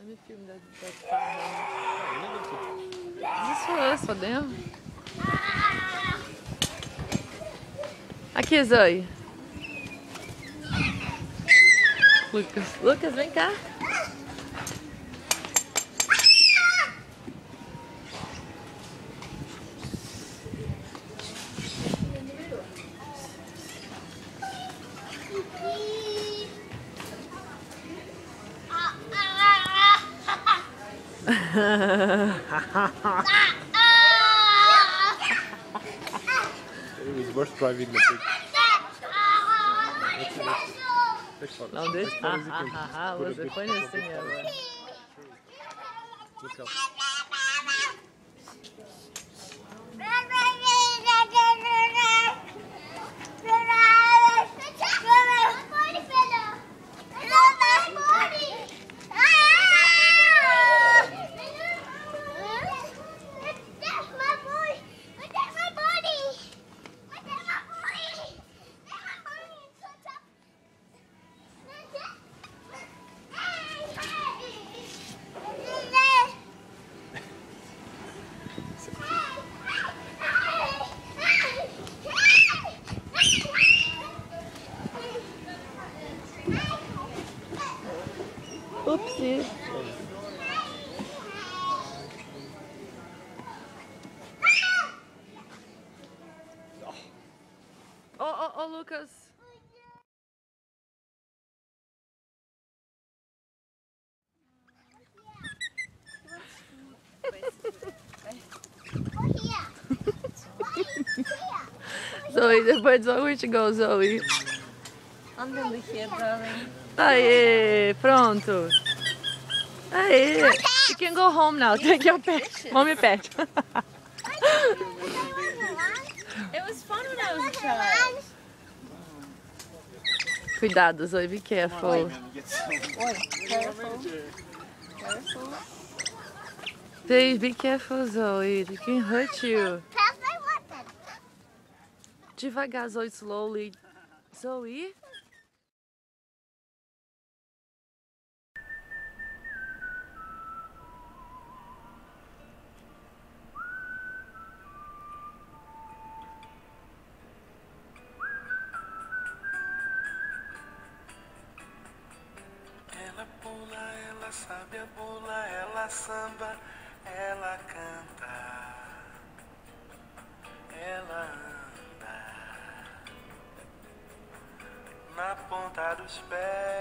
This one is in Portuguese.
Olha o filme das parrots. Isso é, só dentro. Aqui, Zoe. Lucas, vem cá. It was worth driving the pig. Não deixa. Você foi nesse agora. Look up. Oopsie. Oh, Lucas. Zoe, depois where to go, Zoe? Under here, darling. Aê, pronto. Aê. You can go home now. Take your pet. Mommy pet. It was fun when I was a child. Cuidado, Zoe, be careful. Oi, careful. Careful. Please be careful, Zoe. They can hurt you. Devagar, Zoe, slowly. Zoe? Ela pula, ela sabe a bula, ela samba, ela canta, ela anda na ponta dos pés.